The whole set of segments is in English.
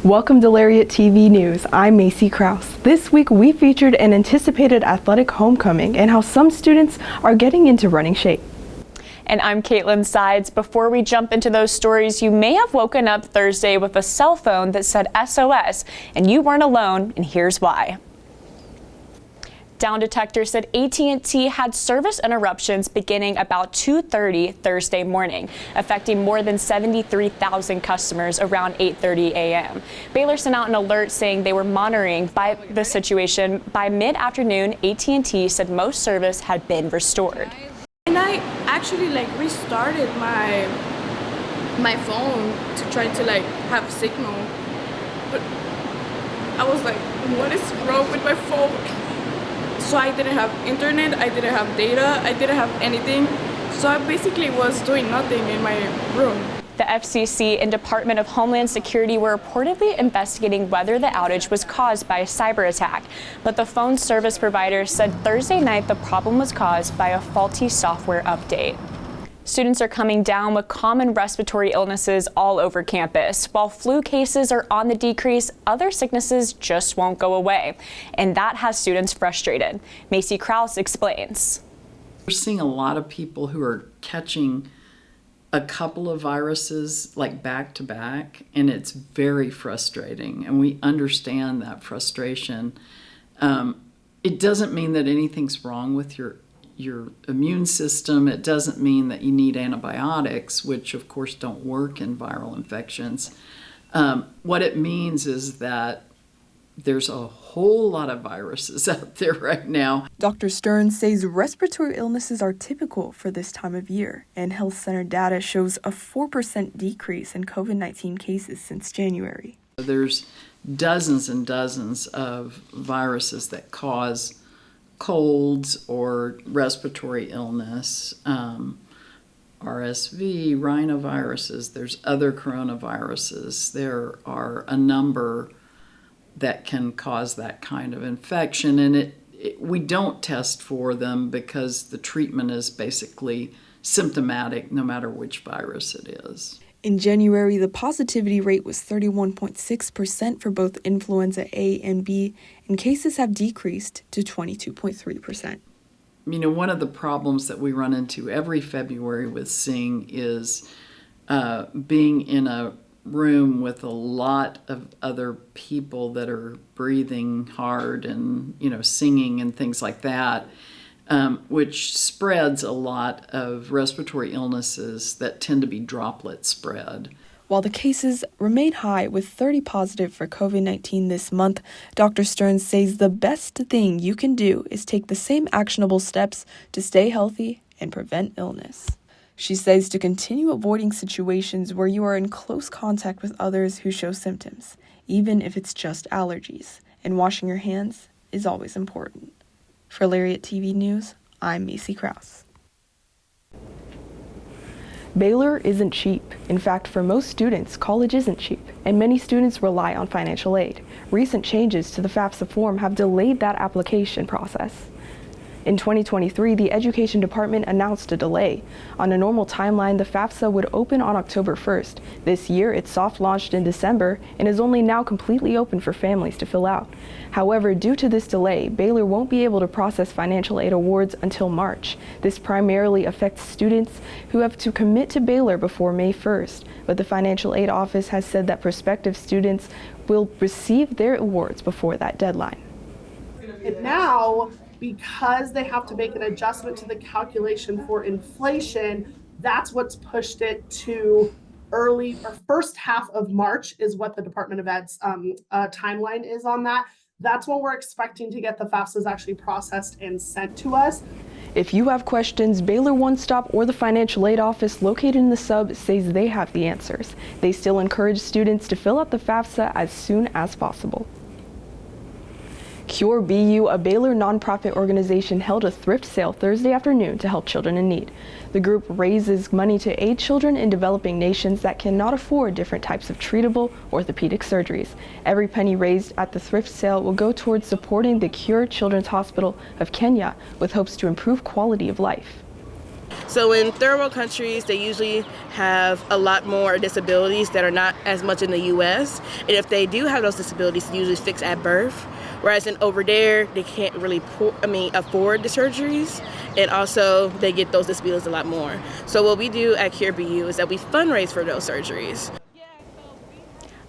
Welcome to Lariat TV News. I'm Macy Krause. This week we featured an anticipated athletic homecoming and how some students are getting into running shape. And I'm Caitlin Sides. Before we jump into those stories, you may have woken up Thursday with a cell phone that said SOS, and you weren't alone, and here's why. Down Detector said AT&T had service interruptions beginning about 2:30 Thursday morning, affecting more than 73,000 customers around 8:30 a.m. Baylor sent out an alert saying they were monitoring the situation. By mid-afternoon, AT&T said most service had been restored. And I actually restarted my phone to try to have signal, but I was like, what is wrong with my phone? So I didn't have internet, I didn't have data, I didn't have anything. So I basically was doing nothing in my room. The FCC and Department of Homeland Security were reportedly investigating whether the outage was caused by a cyber attack, but the phone service provider said Thursday night the problem was caused by a faulty software update. Students are coming down with common respiratory illnesses all over campus. While flu cases are on the decrease, other sicknesses just won't go away, and that has students frustrated. Macy Krause explains. We're seeing a lot of people who are catching a couple of viruses back to back, and it's very frustrating, and we understand that frustration. It doesn't mean that anything's wrong with your immune system. It doesn't mean that you need antibiotics, which of course don't work in viral infections. What it means is that there's a whole lot of viruses out there right now. Dr. Stern says respiratory illnesses are typical for this time of year, and health center data shows a 4% decrease in COVID-19 cases since January. There's dozens and dozens of viruses that cause colds or respiratory illness, RSV, rhinoviruses, there's other coronaviruses. There are a number that can cause that kind of infection, and we don't test for them because the treatment is basically symptomatic no matter which virus it is. In January, the positivity rate was 31.6% for both influenza A and B, and cases have decreased to 22.3%. One of the problems that we run into every February with Sing is being in a room with a lot of other people that are breathing hard and, singing and things like that. Which spreads a lot of respiratory illnesses that tend to be droplet spread. While the cases remain high with 30 positive for COVID-19 this month, Dr. Stern says the best thing you can do is take the same actionable steps to stay healthy and prevent illness. She says to continue avoiding situations where you are in close contact with others who show symptoms, even if it's just allergies, and washing your hands is always important. For Lariat TV News, I'm Macy Krause. Baylor isn't cheap. In fact, for most students, college isn't cheap, and many students rely on financial aid. Recent changes to the FAFSA form have delayed that application process. In 2023, the Education Department announced a delay. On a normal timeline, the FAFSA would open on October 1st. This year, it soft-launched in December and is only now completely open for families to fill out. However, due to this delay, Baylor won't be able to process financial aid awards until March. This primarily affects students who have to commit to Baylor before May 1st, but the Financial Aid Office has said that prospective students will receive their awards before that deadline. And now, because they have to make an adjustment to the calculation for inflation, that's what's pushed it to early or first half of March is what the Department of Ed's timeline is on that. That's when we're expecting to get the FAFSAs actually processed and sent to us. If you have questions, Baylor One Stop or the Financial Aid Office located in the sub says they have the answers. They still encourage students to fill out the FAFSA as soon as possible. Cure BU, a Baylor nonprofit organization, held a thrift sale Thursday afternoon to help children in need. The group raises money to aid children in developing nations that cannot afford different types of treatable orthopedic surgeries. Every penny raised at the thrift sale will go towards supporting the Cure Children's Hospital of Kenya with hopes to improve quality of life. So in third world countries, they usually have a lot more disabilities that are not as much in the U.S. And if they do have those disabilities, it's usually fixed at birth. Whereas over there, they can't really afford the surgeries, and also they get those disabilities a lot more. So what we do at Cure BU is that we fundraise for those surgeries.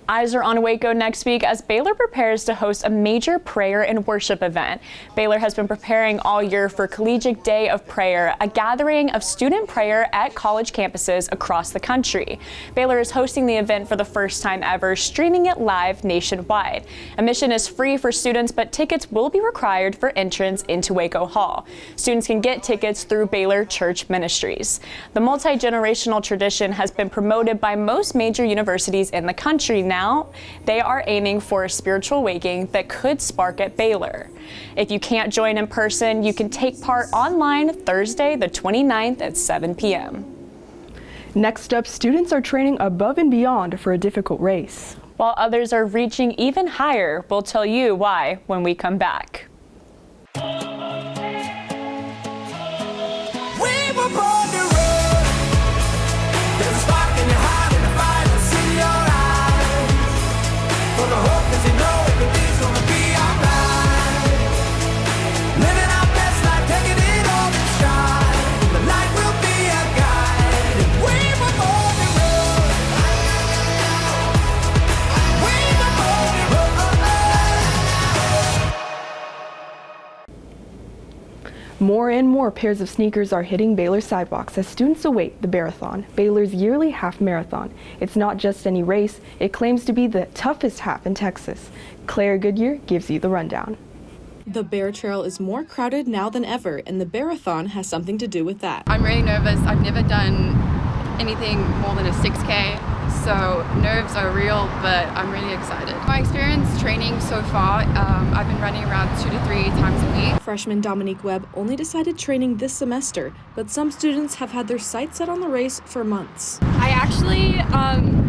Eyes are on Waco next week as Baylor prepares to host a major prayer and worship event. Baylor has been preparing all year for Collegiate Day of Prayer, a gathering of student prayer at college campuses across the country. Baylor is hosting the event for the first time ever, streaming it live nationwide. Admission is free for students, but tickets will be required for entrance into Waco Hall. Students can get tickets through Baylor Church Ministries. The multi-generational tradition has been promoted by most major universities in the country now. They are aiming for a spiritual awakening that could spark at Baylor. If you can't join in person, you can take part online Thursday the 29th at 7 p.m. Next up, students are training above and beyond for a difficult race. While others are reaching even higher, we'll tell you why when we come back. We were born to run. There's a spark in your heart and a fire that's in your eyes. For the hope that you know everything's gonna be alright. Living our best life, taking it all in stride. The light will be a guide. And we were born to run. We were born to run. More and more pairs of sneakers are hitting Baylor sidewalks as students await the Marathon, Baylor's yearly half marathon. It's not just any race, it claims to be the toughest half in Texas. Claire Goodyear gives you the rundown. The Bear Trail is more crowded now than ever, and the Marathon has something to do with that. I'm really nervous. I've never done anything more than a 6K, so nerves are real, but I'm really excited. My experience training so far, I've been running around 2 to 3 times a week. Freshman Dominique Webb only decided training this semester, but some students have had their sights set on the race for months. I actually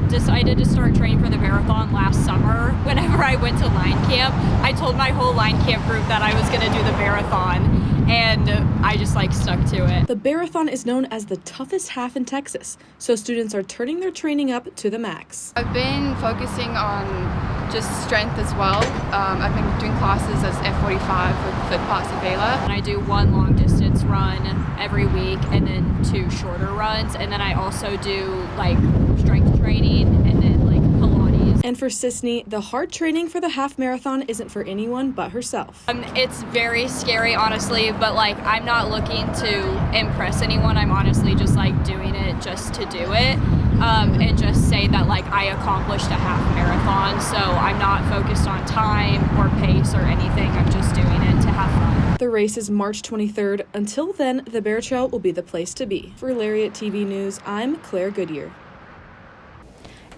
decided to start training for the marathon last summer. Whenever I went to line camp, I told my whole line camp group that I was going to do the marathon, and I just stuck to it. The marathon is known as the toughest half in Texas, so students are turning their training up to the max. I've been focusing on just strength as well. I've been doing classes as F45 with foot class at Baylor. And I do 1 long distance run every week and then 2 shorter runs, and then I also do strength training and then Pilates. And for Sisney, the hard training for the half marathon isn't for anyone but herself. It's very scary, honestly, but I'm not looking to impress anyone. I'm honestly just doing it just to do it, and just say that I accomplished a half marathon. So I'm not focused on time or pace or anything. I'm just doing it to have fun. The race is March 23rd. Until then, the Bear Trail will be the place to be. For Lariat TV News, I'm Claire Goodyear.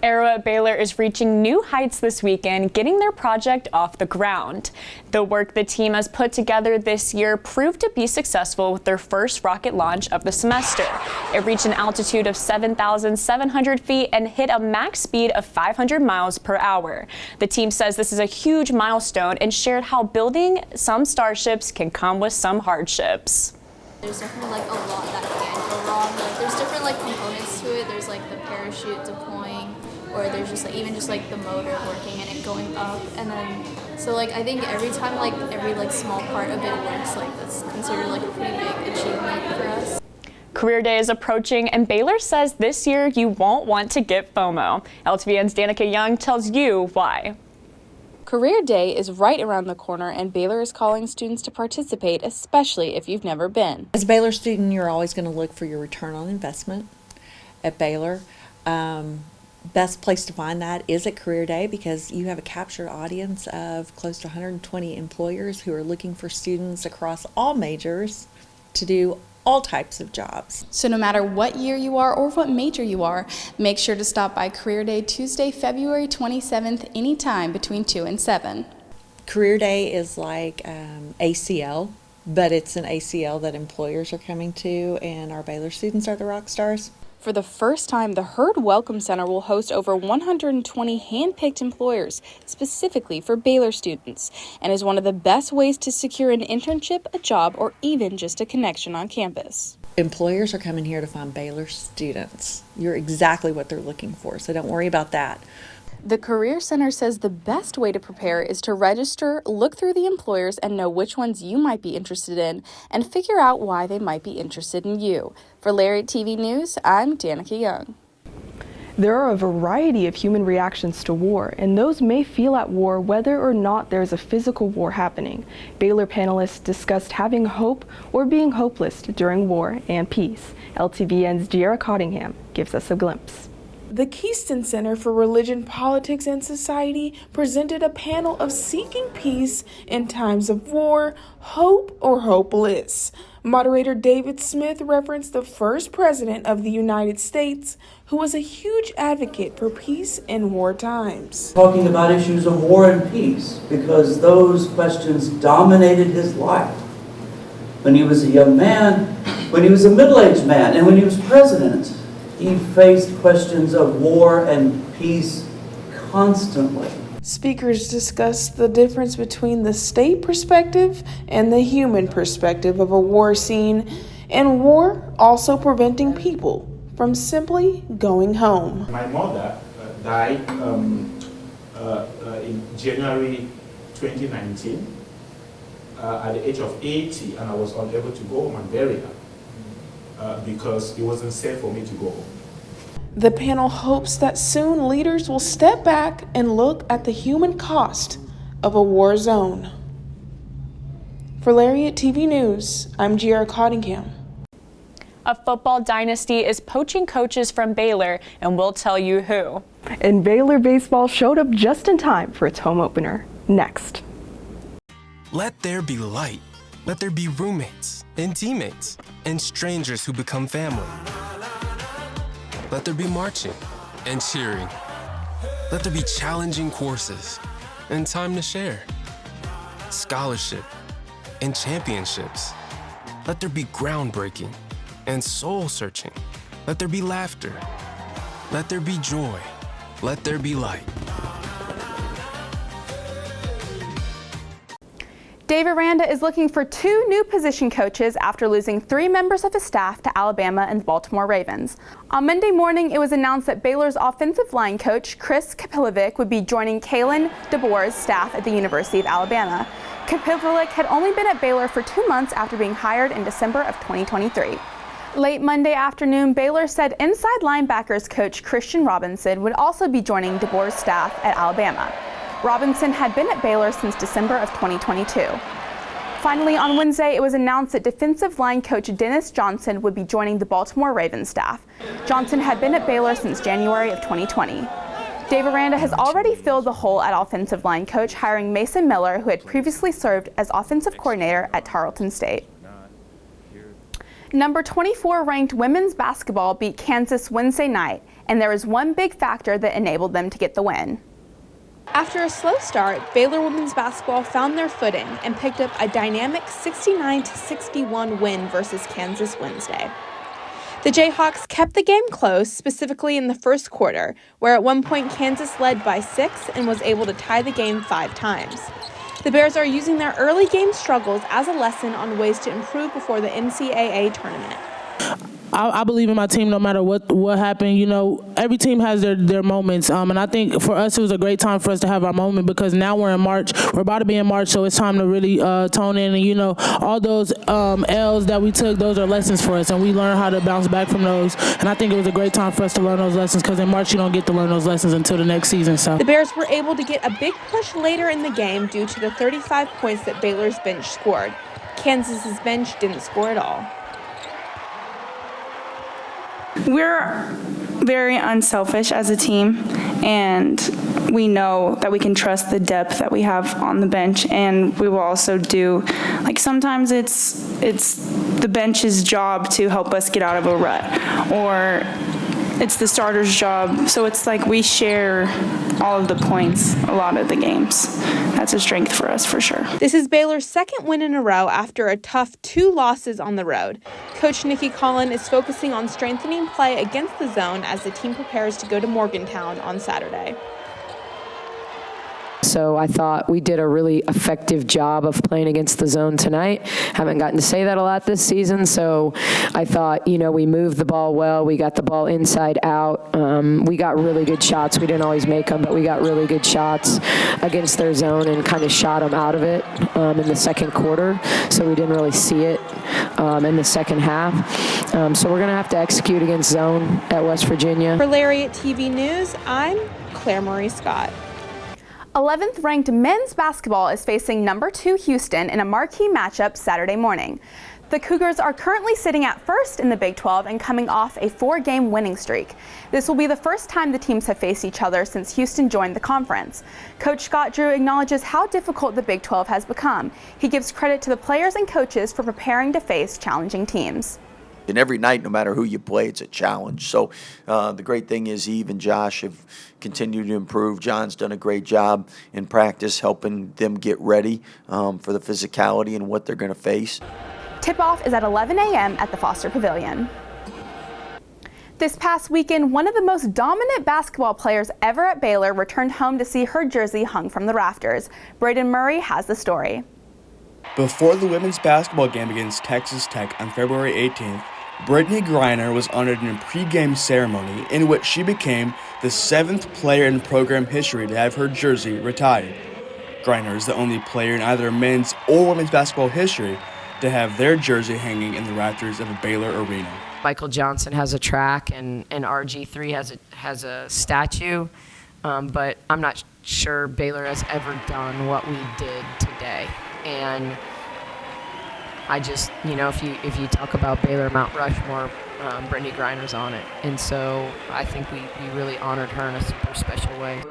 Aero at Baylor is reaching new heights this weekend, getting their project off the ground. The work the team has put together this year proved to be successful with their first rocket launch of the semester. It reached an altitude of 7,700 feet and hit a max speed of 500 miles per hour. The team says this is a huge milestone and shared how building some starships can come with some hardships. There's definitely a lot that can go wrong. There's different components to it. There's the parachute deploying, or there's just even just the motor working and it going up, and then so I think every time every small part of it works, that's considered a pretty big achievement for us. Career Day is approaching, and Baylor says this year you won't want to get FOMO. LTVN's Danica Young tells you why. Career Day is right around the corner, and Baylor is calling students to participate, especially if you've never been. As a Baylor student, you're always going to look for your return on investment at Baylor. Best place to find that is at Career Day because you have a captured audience of close to 120 employers who are looking for students across all majors to do all types of jobs. So no matter what year you are or what major you are, make sure to stop by Career Day Tuesday, February 27th, anytime between 2 and 7. Career Day is like ACL, but it's an ACL that employers are coming to, and our Baylor students are the rock stars. For the first time, the Hurd Welcome Center will host over 120 hand-picked employers specifically for Baylor students and is one of the best ways to secure an internship, a job, or even just a connection on campus. employers are coming here to find Baylor students. You're exactly what they're looking for, so don't worry about that. The Career Center says the best way to prepare is to register, look through the employers, and know which ones you might be interested in, and figure out why they might be interested in you. For Lariat TV News, I'm Danica Young. There are a variety of human reactions to war, and those may feel at war whether or not there is a physical war happening. Baylor panelists discussed having hope or being hopeless during war and peace. LTVN's Giera Cottingham gives us a glimpse. The Keystone Center for Religion, Politics, and Society presented a panel of seeking peace in times of war, hope, or hopeless. Moderator David Smith referenced the first president of the United States, who was a huge advocate for peace in war times. Talking about issues of war and peace, because those questions dominated his life. When he was a young man, when he was a middle-aged man, and when he was president, he faced questions of war and peace constantly. Speakers discussed the difference between the state perspective and the human perspective of a war scene, and war also preventing people from simply going home. My mother died in January 2019 at the age of 80, and I was unable to go home and bury her. Because it wasn't safe for me to go home. The panel hopes that soon leaders will step back and look at the human cost of a war zone. For Lariat TV News, I'm Giera Cottingham. A football dynasty is poaching coaches from Baylor, and we'll tell you who. And Baylor baseball showed up just in time for its home opener. Next. Let there be light. Let there be roommates and teammates and strangers who become family. Let there be marching and cheering. Let there be challenging courses and time to share. Scholarship and championships. Let there be groundbreaking and soul-searching. Let there be laughter. Let there be joy. Let there be light. Dave Aranda is looking for 2 new position coaches after losing 3 members of his staff to Alabama and the Baltimore Ravens. On Monday morning, it was announced that Baylor's offensive line coach, Chris Kapilovic, would be joining Kalen DeBoer's staff at the University of Alabama. Kapilovic had only been at Baylor for 2 months after being hired in December of 2023. Late Monday afternoon, Baylor said inside linebackers coach Christian Robinson would also be joining DeBoer's staff at Alabama. Robinson had been at Baylor since December of 2022. Finally, on Wednesday, it was announced that defensive line coach Dennis Johnson would be joining the Baltimore Ravens staff. Johnson had been at Baylor since January of 2020. Dave Aranda has already filled the hole at offensive line coach, hiring Mason Miller, who had previously served as offensive coordinator at Tarleton State. Number 24 ranked women's basketball beat Kansas Wednesday night, and there was one big factor that enabled them to get the win. After a slow start, Baylor women's basketball found their footing and picked up a dynamic 69-61 win versus Kansas Wednesday. The Jayhawks kept the game close, specifically in the first quarter, where at one point Kansas led by 6 and was able to tie the game 5 times. The Bears are using their early game struggles as a lesson on ways to improve before the NCAA tournament. I believe in my team no matter what happened. You know, every team has their moments. And I think for us, it was a great time for us to have our moment because now we're in March. We're about to be in March, so it's time to really tone in. And, you know, all those L's that we took, those are lessons for us. And we learn how to bounce back from those. And I think it was a great time for us to learn those lessons because in March, you don't get to learn those lessons until the next season. So the Bears were able to get a big push later in the game due to the 35 points that Baylor's bench scored. Kansas's bench didn't score at all. We're very unselfish as a team, and we know that we can trust the depth that we have on the bench, and we will also do, like sometimes it's the bench's job to help us get out of a rut, or it's the starter's job. So it's like we share all of the points a lot of the games. That's a strength for us for sure. This is Baylor's second win in a row after a tough 2 losses on the road. Coach Nikki Collin is focusing on strengthening play against the zone as the team prepares to go to Morgantown on Saturday. So I thought we did a really effective job of playing against the zone tonight. Haven't gotten to say that a lot this season, so I thought, we moved the ball well. We got the ball inside out. We got really good shots. We didn't always make them, but we got really good shots against their zone and kind of shot them out of it in the second quarter, so we didn't really see it in the second half. So we're going to have to execute against zone at West Virginia. For Lariat TV News, I'm Claire Marie Scott. 11th ranked men's basketball is facing number 2 Houston in a marquee matchup Saturday morning. The Cougars are currently sitting at first in the Big 12 and coming off a 4-game winning streak. This will be the first time the teams have faced each other since Houston joined the conference. Coach Scott Drew acknowledges how difficult the Big 12 has become. He gives credit to the players and coaches for preparing to face challenging teams. And every night, no matter who you play, it's a challenge. So the great thing is Eve and Josh have continued to improve. John's done a great job in practice helping them get ready for the physicality and what they're going to face. Tip-off is at 11 a.m. at the Foster Pavilion. This past weekend, one of the most dominant basketball players ever at Baylor returned home to see her jersey hung from the rafters. Braden Murray has the story. Before the women's basketball game against Texas Tech on February 18th, Brittany Griner was honored in a pregame ceremony in which she became the 7th player in program history to have her jersey retired. Griner is the only player in either men's or women's basketball history to have their jersey hanging in the rafters of a Baylor arena. Michael Johnson has a track and RG3 has a statue, but I'm not sure Baylor has ever done what we did today. And I just, if you talk about Baylor Mount Rushmore, Brittany Griner's on it. And so I think we really honored her in a super special way.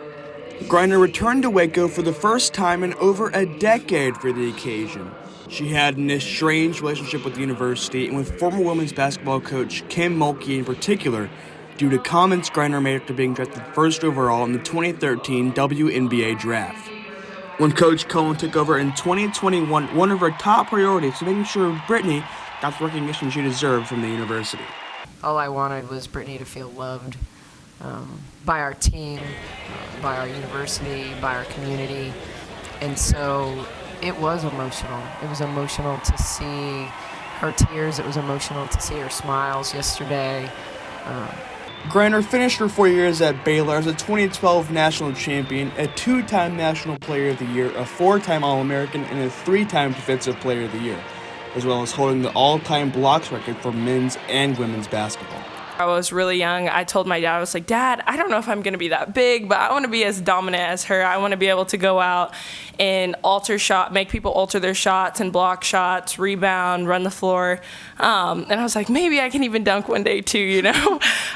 Griner returned to Waco for the first time in over a decade for the occasion. She had an estranged relationship with the university and with former women's basketball coach Kim Mulkey in particular, due to comments Griner made after being drafted first overall in the 2013 WNBA draft. When Coach Cohen took over in 2021, one of her top priorities was making sure Brittany got the recognition she deserved from the university. All I wanted was Brittany to feel loved by our team, by our university, by our community. And so it was emotional. It was emotional to see her tears. It was emotional to see her smiles yesterday. Griner finished her 4 years at Baylor as a 2012 national champion, a 2-time National Player of the Year, a 4-time All-American, and a 3-time Defensive Player of the Year, as well as holding the all-time blocks record for men's and women's basketball. I was really young. I told my dad, I was like, Dad, I don't know if I'm going to be that big, but I want to be as dominant as her. I want to be able to go out and make people alter their shots and block shots, rebound, run the floor. And I was like, maybe I can even dunk one day too,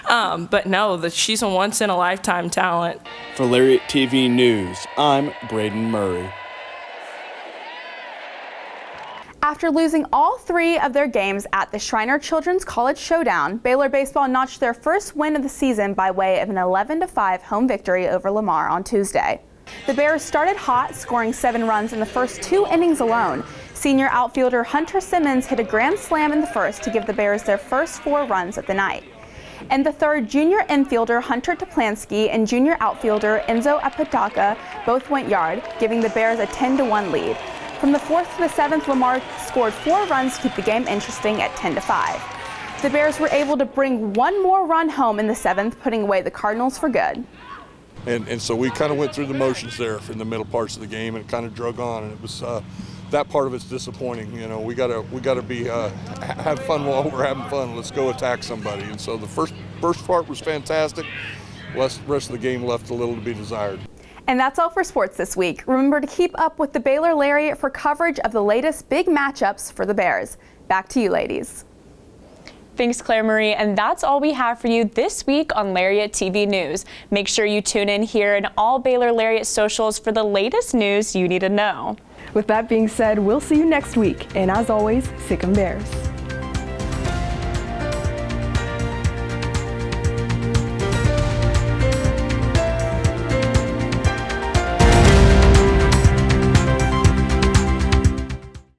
But no, she's a once-in-a-lifetime talent. For Lariat TV News, I'm Braden Murray. After losing all 3 of their games at the Shriner Children's College Showdown, Baylor baseball notched their first win of the season by way of an 11-5 home victory over Lamar on Tuesday. The Bears started hot, scoring 7 runs in the first 2 innings alone. Senior outfielder Hunter Simmons hit a grand slam in the first to give the Bears their first 4 runs of the night. In the third, junior infielder Hunter Toplansky and junior outfielder Enzo Apodaca both went yard, giving the Bears a 10-1 lead. From the 4th to the 7th, Lamar scored 4 runs to keep the game interesting at 10-5. The Bears were able to bring 1 more run home in the 7th, putting away the Cardinals for good. And so we kind of went through the motions there in the middle parts of the game, and it kind of drug on, and it was that part of it's disappointing. We gotta be have fun while we're having fun. Let's go attack somebody. And so the first part was fantastic. The rest of the game left a little to be desired. And that's all for sports this week. Remember to keep up with the Baylor Lariat for coverage of the latest big matchups for the Bears. Back to you, ladies. Thanks, Claire Marie, and that's all we have for you this week on Lariat TV News. Make sure you tune in here and all Baylor Lariat socials for the latest news you need to know. With that being said, we'll see you next week, and as always, Sic 'em Bears.